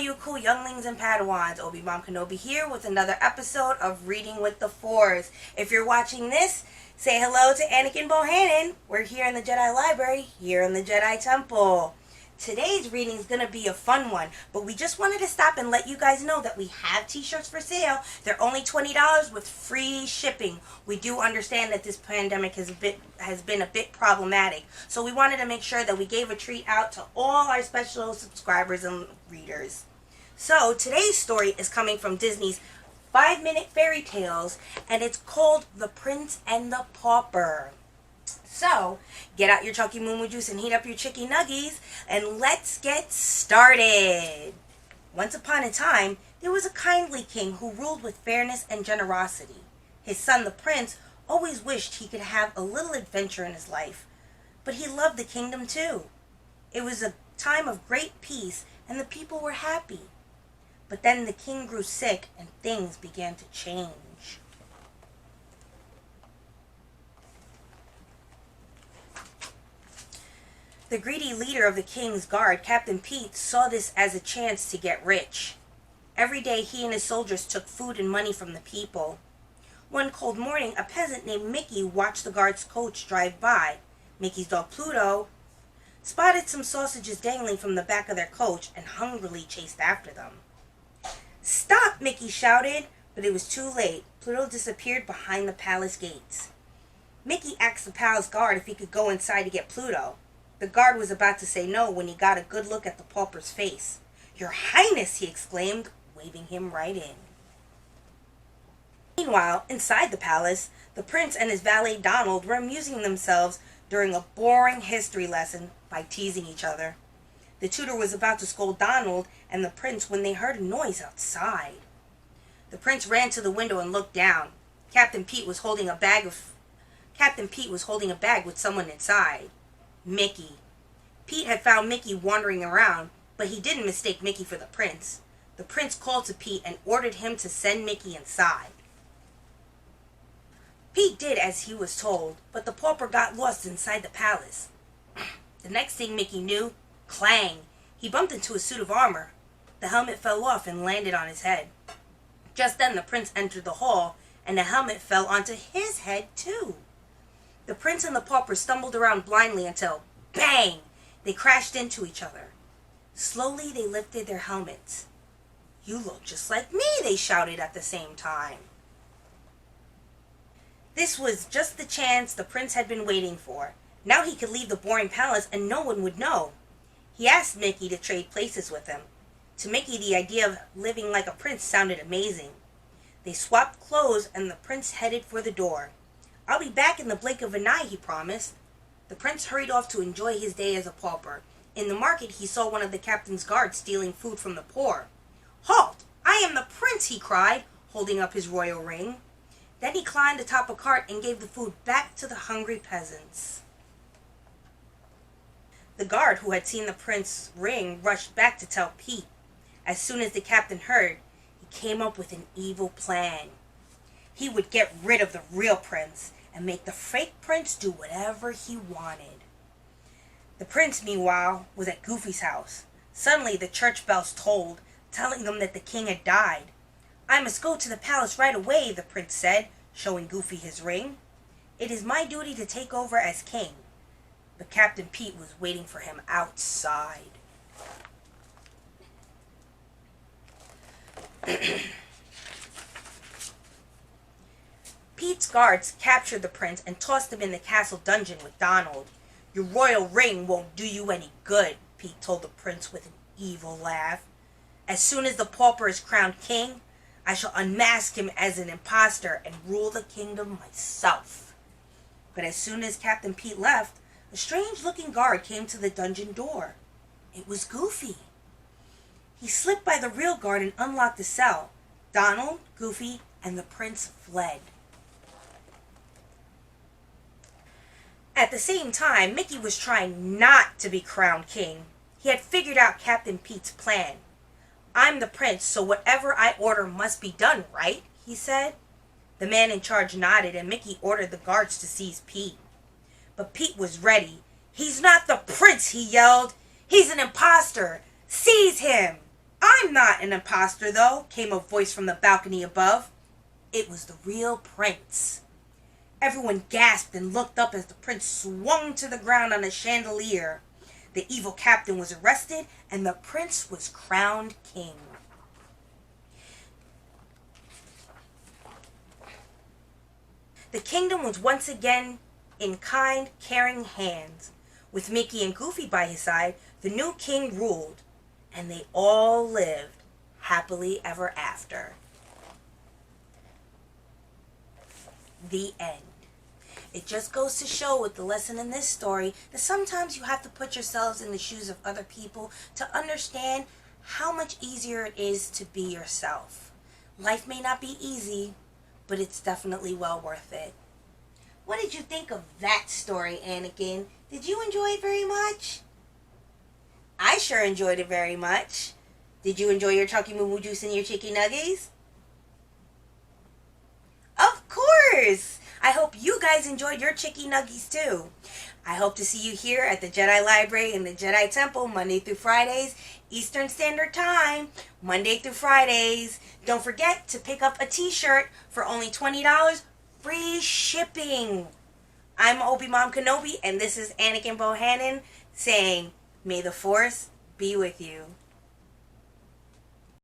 you cool younglings and padawans. Obi-Wan Kenobi here with another episode of Reading with the Force. If you're watching this, say hello to Anakin Bohannon. We're here in the Jedi Library, here in the Jedi Temple. Today's reading is going to be a fun one, but we just wanted to stop and let you guys know that we have t-shirts for sale. They're only $20 with free shipping. We do understand that this pandemic has been a bit problematic, so we wanted to make sure that we gave a treat out to all our special subscribers and readers. So today's story is coming from Disney's 5-minute fairy tales, and it's called The Prince and the Pauper. So, get out your chocky moo juice and heat up your chickie nuggies, and let's get started. Once upon a time, there was a kindly king who ruled with fairness and generosity. His son, the prince, always wished he could have a little adventure in his life, but he loved the kingdom too. It was a time of great peace, and the people were happy. But then the king grew sick, and things began to change. The greedy leader of the king's guard, Captain Pete, saw this as a chance to get rich. Every day he and his soldiers took food and money from the people. One cold morning, a peasant named Mickey watched the guard's coach drive by. Mickey's dog Pluto spotted some sausages dangling from the back of their coach and hungrily chased after them. "Stop!" Mickey shouted, but it was too late. Pluto disappeared behind the palace gates. Mickey asked the palace guard if he could go inside to get Pluto. The guard was about to say no when he got a good look at the pauper's face. "Your Highness!" he exclaimed, waving him right in. Meanwhile, inside the palace, the prince and his valet Donald were amusing themselves during a boring history lesson by teasing each other. The tutor was about to scold Donald and the prince when they heard a noise outside. The prince ran to the window and looked down. Captain Pete was holding a bag with someone inside. Mickey. Pete had found Mickey wandering around, but he didn't mistake Mickey for the prince. The prince called to Pete and ordered him to send Mickey inside. Pete did as he was told, but the pauper got lost inside the palace. The next thing Mickey knew, clang! He bumped into a suit of armor. The helmet fell off and landed on his head. Just then the prince entered the hall, and the helmet fell onto his head too. The prince and the pauper stumbled around blindly until, bang! They crashed into each other. Slowly they lifted their helmets. "You look just like me," they shouted at the same time. This was just the chance the prince had been waiting for. Now he could leave the boring palace and no one would know. He asked Mickey to trade places with him. To Mickey, the idea of living like a prince sounded amazing. They swapped clothes and the prince headed for the door. "I'll be back in the blink of an eye," he promised. The prince hurried off to enjoy his day as a pauper. In the market, he saw one of the captain's guards stealing food from the poor. "Halt! I am the prince!" he cried, holding up his royal ring. Then he climbed atop a cart and gave the food back to the hungry peasants. The guard who had seen the prince's ring rushed back to tell Pete. As soon as the captain heard, he came up with an evil plan. He would get rid of the real prince and make the fake prince do whatever he wanted. The prince, meanwhile, was at Goofy's house. Suddenly the church bells tolled, telling them that the king had died. "I must go to the palace right away," the prince said, showing Goofy his ring. "It is my duty to take over as king." But Captain Pete was waiting for him outside. Pete's guards captured the prince and tossed him in the castle dungeon with Donald. "Your royal ring won't do you any good," Pete told the prince with an evil laugh. "As soon as the pauper is crowned king, I shall unmask him as an imposter and rule the kingdom myself." But as soon as Captain Pete left, a strange-looking guard came to the dungeon door. It was Goofy. He slipped by the real guard and unlocked the cell. Donald, Goofy, and the prince fled. At the same time, Mickey was trying not to be crowned king. He had figured out Captain Pete's plan. "I'm the prince, so whatever I order must be done, right?" he said. The man in charge nodded, and Mickey ordered the guards to seize Pete. But Pete was ready. "He's not the prince," he yelled. "He's an imposter. Seize him! I I'm not an imposter, though, came a voice from the balcony above. It was the real prince. Everyone gasped and looked up as the prince swung to the ground on a chandelier. The evil captain was arrested, and the prince was crowned king. The kingdom was once again in kind, caring hands. With Mickey and Goofy by his side, the new king ruled, and they all lived happily ever after. The end. It just goes to show with the lesson in this story that sometimes you have to put yourselves in the shoes of other people to understand how much easier it is to be yourself. Life may not be easy, but it's definitely well worth it. What did you think of that story, Anakin? Did you enjoy it very much? I sure enjoyed it very much. Did you enjoy your chocky moo moo juice and your chickie nuggies? Of course! I hope you guys enjoyed your chickie nuggies too. I hope to see you here at the Jedi Library in the Jedi Temple Monday through Fridays, Eastern Standard Time, Monday through Fridays. Don't forget to pick up a t-shirt for only $20, free shipping. I'm Obi-Wan Kenobi, and this is Anakin Bohannon saying, may the Force be with you.